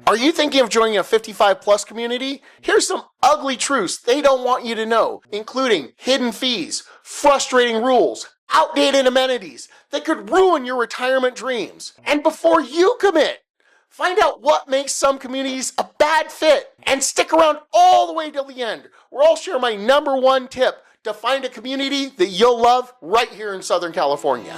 Are you thinking of joining a 55 plus community? Here's some ugly truths they don't want you to know, including hidden fees, frustrating rules, outdated amenities that could ruin your retirement dreams. And before you commit, find out what makes some communities a bad fit and stick around all the way till the end, where I'll share my number one tip to find a community that you'll love right here in Southern California.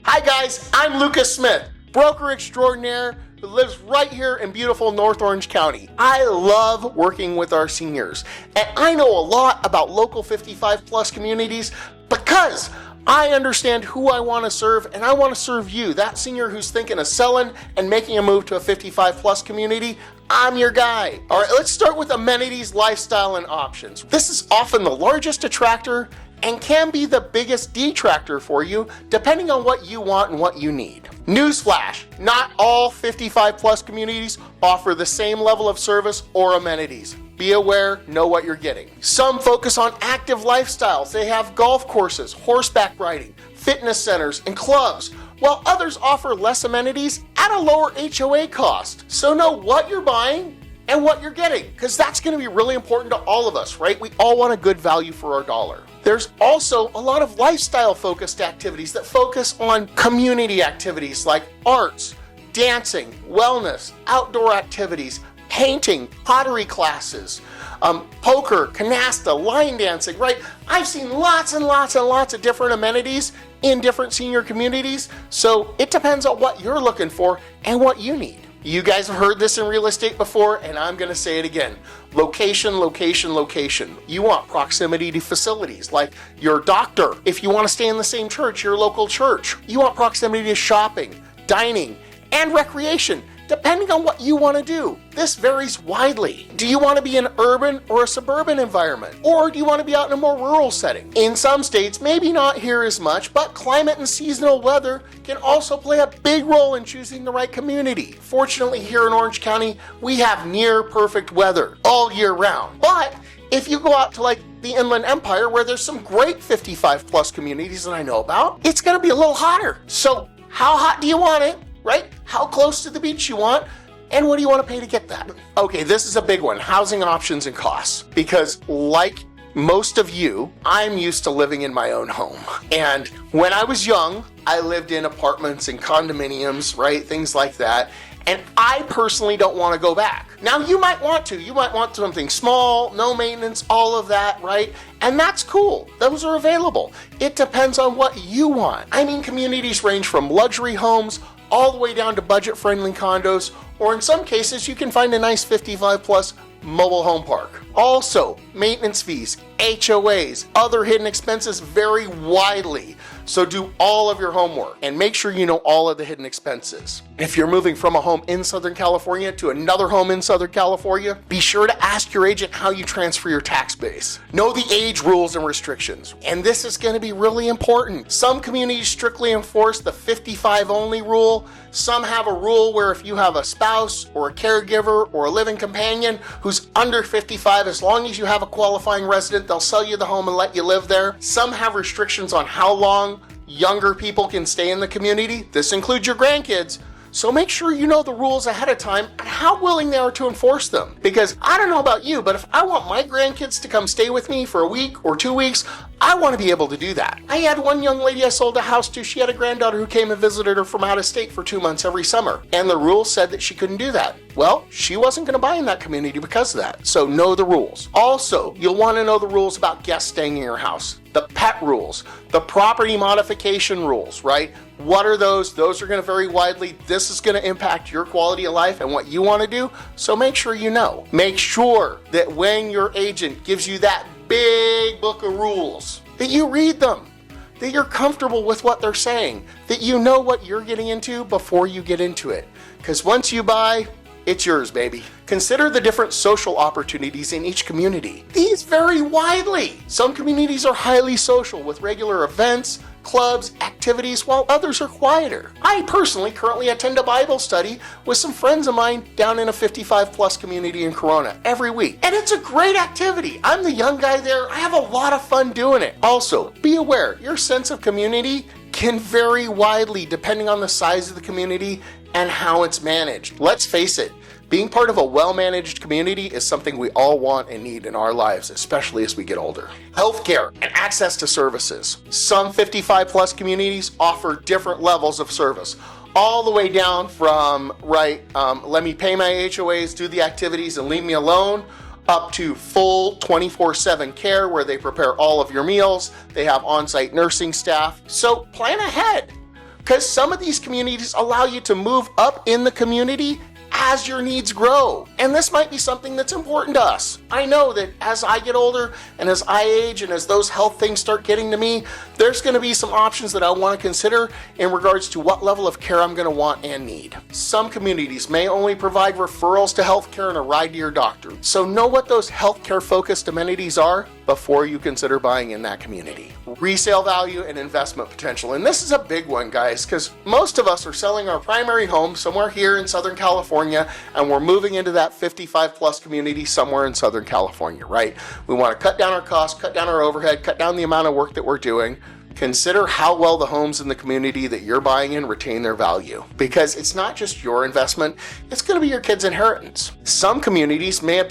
Hi guys, I'm Lucas Smith, broker extraordinaire who lives right here in beautiful North Orange County. I love working with our seniors, and I know a lot about local 55 plus communities because I understand who I want to serve, and I want to serve you, that senior who's thinking of selling and making a move to a 55 plus community. I'm your guy. All right, let's start with amenities, lifestyle, and options. This is often the largest attractor and can be the biggest detractor for you, depending on what you want and what you need. Newsflash, not all 55 plus communities offer the same level of service or amenities. Be aware, know what you're getting. Some focus on active lifestyles. They have golf courses, horseback riding, fitness centers, and clubs, while others offer less amenities at a lower HOA cost. So know what you're buying and what you're getting, because that's going to be really important to all of us, right? We all want a good value for our dollar. There's also a lot of lifestyle-focused activities that focus on community activities like arts, dancing, wellness, outdoor activities, painting, pottery classes, poker, canasta, line dancing, right? I've seen lots and lots and lots of different amenities in different senior communities, so it depends on what you're looking for and what you need. You guys have heard this in real estate before, and I'm going to say it again. Location, location, location. You want proximity to facilities like your doctor. If you want to stay in the same church, your local church. You want proximity to shopping, dining, and recreation, depending on what you want to do. This varies widely. Do you want to be in an urban or a suburban environment? Or do you want to be out in a more rural setting? In some states, maybe not here as much, but climate and seasonal weather can also play a big role in choosing the right community. Fortunately, here in Orange County, we have near perfect weather all year round. But if you go out to like the Inland Empire, where there's some great 55 plus communities that I know about, it's going to be a little hotter. So how hot do you want it? Right? How close to the beach you want, and what do you want to pay to get that? Okay, this is a big one, housing options and costs, because like most of you, I'm used to living in my own home. And when I was young, I lived in apartments and condominiums, right? Things like that. And I personally don't want to go back. Now, you might want to. You might want something small, no maintenance, all of that, right? And that's cool. Those are available. It depends on what you want. I mean, communities range from luxury homes all the way down to budget-friendly condos, or in some cases, you can find a nice 55 plus mobile home park. Also, maintenance fees, HOAs, other hidden expenses vary widely. So do all of your homework and make sure you know all of the hidden expenses. If you're moving from a home in Southern California to another home in Southern California, be sure to ask your agent how you transfer your tax base. Know the age rules and restrictions. And this is going to be really important. Some communities strictly enforce the 55 only rule. Some have a rule where if you have a spouse or a caregiver or a living companion who's under 55, as long as you have a qualifying resident, they'll sell you the home and let you live there. Some have restrictions on how long younger people can stay in the community. This includes your grandkids. So make sure you know the rules ahead of time and how willing they are to enforce them. Because I don't know about you, but if I want my grandkids to come stay with me for a week or 2 weeks, I want to be able to do that. I had one young lady I sold a house to. She had a granddaughter who came and visited her from out of state for 2 months every summer. And the rules said that she couldn't do that. Well, she wasn't going to buy in that community because of that. So know the rules. Also, you'll want to know the rules about guests staying in your house. The pet rules, the property modification rules, right? What are those? Those are going to vary widely. This is going to impact your quality of life and what you want to do. So make sure you know. Make sure that when your agent gives you that big book of rules, that you read them, that you're comfortable with what they're saying, that you know what you're getting into before you get into it. Because once you buy, it's yours, baby. Consider the different social opportunities in each community. These vary widely. Some communities are highly social with regular events, clubs, activities, while others are quieter. I personally currently attend a Bible study with some friends of mine down in a 55 plus community in Corona every week. And it's a great activity. I'm the young guy there. I have a lot of fun doing it. Also, be aware, your sense of community can vary widely depending on the size of the community and how it's managed. Let's face it, being part of a well-managed community is something we all want and need in our lives, especially as we get older. Healthcare and access to services. Some 55+ communities offer different levels of service, all the way down from, let me pay my HOAs, do the activities, and leave me alone, up to full 24/7 care where they prepare all of your meals. They have on-site nursing staff. So plan ahead, because some of these communities allow you to move up in the community as your needs grow. And this might be something that's important to us. I know that as I get older and as I age and as those health things start getting to me, there's going to be some options that I want to consider in regards to what level of care I'm going to want and need. Some communities may only provide referrals to healthcare and a ride to your doctor. So know what those healthcare focused amenities are before you consider buying in that community. Resale value and investment potential. And this is a big one, guys, because most of us are selling our primary home somewhere here in Southern California, and we're moving into that 55+ community somewhere in Southern California, right? We want to cut down our costs, cut down our overhead, cut down the amount of work that we're doing. Consider how well the homes in the community that you're buying in retain their value, because it's not just your investment, it's going to be your kids' inheritance. Some communities may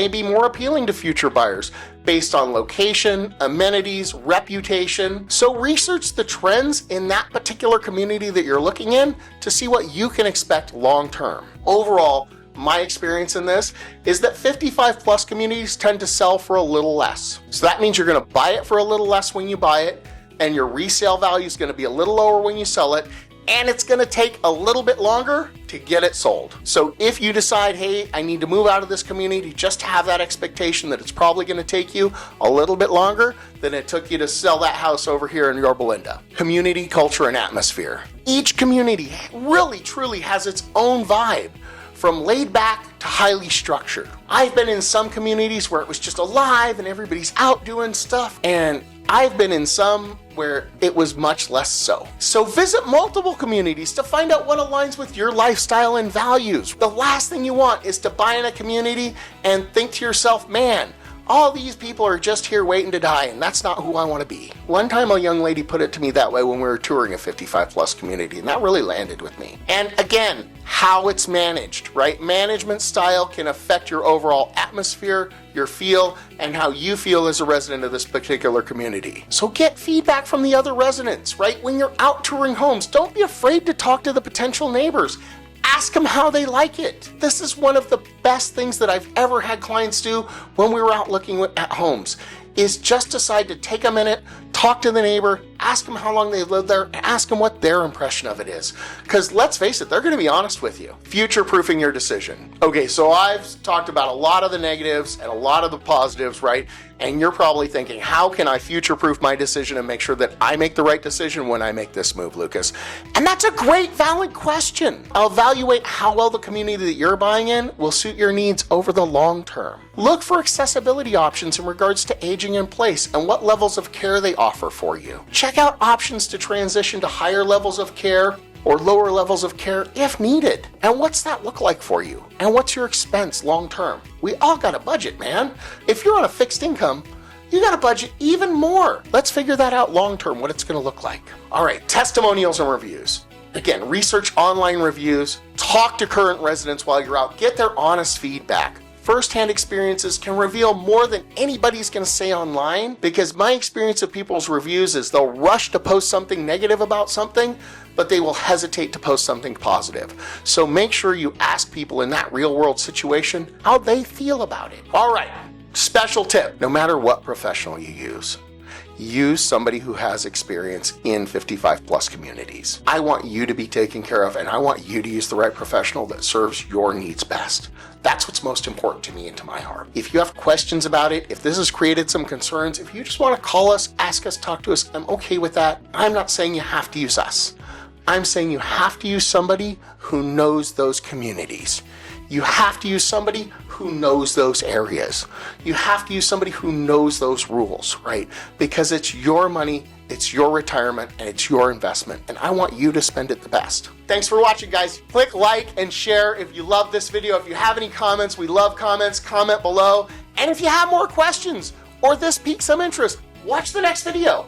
be more appealing to future buyers based on location, amenities, reputation. So research the trends in that particular community that you're looking in to see what you can expect long term. Overall, my experience in this is that 55+ communities tend to sell for a little less. So that means you're going to buy it for a little less when you buy it, and your resale value is going to be a little lower when you sell it, and it's going to take a little bit longer to get it sold. So if you decide, hey, I need to move out of this community, just have that expectation that it's probably going to take you a little bit longer than it took you to sell that house over here in Yorba Linda. Community, culture, and atmosphere. Each community really, truly has its own vibe, from laid back to highly structured. I've been in some communities where it was just alive and everybody's out doing stuff, and I've been in some where it was much less so. So visit multiple communities to find out what aligns with your lifestyle and values. The last thing you want is to buy in a community and think to yourself, man, all these people are just here waiting to die, and that's not who I want to be. One time a young lady put it to me that way when we were touring a 55+ community, and that really landed with me. And again, how it's managed, right? Management style can affect your overall atmosphere, your feel, and how you feel as a resident of this particular community. So get feedback from the other residents, right? When you're out touring homes, don't be afraid to talk to the potential neighbors. Ask them how they like it. This is one of the best things that I've ever had clients do when we were out looking at homes, is just decide to take a minute, talk to the neighbor, ask them how long they've lived there, and ask them what their impression of it is. Because let's face it, they're going to be honest with you. Future-proofing your decision. Okay, so I've talked about a lot of the negatives and a lot of the positives, right? And you're probably thinking, how can I future-proof my decision and make sure that I make the right decision when I make this move, Lucas? And that's a great, valid question. I'll evaluate how well the community that you're buying in will suit your needs over the long term. Look for accessibility options in regards to aging in place and what levels of care they offer for you. Check out options to transition to higher levels of care or lower levels of care if needed. And what's that look like for you? And what's your expense long term? We all got a budget, man. If you're on a fixed income, you got to budget even more. Let's figure that out long term, what it's going to look like. All right, testimonials and reviews. Again, research online reviews, talk to current residents while you're out, get their honest feedback. First-hand experiences can reveal more than anybody's going to say online, because my experience of people's reviews is they'll rush to post something negative about something, but they will hesitate to post something positive. So make sure you ask people in that real-world situation how they feel about it. All right, special tip, no matter what professional you use somebody who has experience in 55+ communities. I want you to be taken care of, and I want you to use the right professional that serves your needs best. That's what's most important to me and to my heart. If you have questions about it, if this has created some concerns, if you just want to call us, ask us, talk to us, I'm okay with that. I'm not saying you have to use us. I'm saying you have to use somebody who knows those communities. You have to use somebody who knows those areas. You have to use somebody who knows those rules, right? Because it's your money, it's your retirement, and it's your investment, and I want you to spend it the best. Thanks for watching, guys. Click like and share if you love this video. If you have any comments, we love comments, comment below. And if you have more questions or this piques some interest, watch the next video.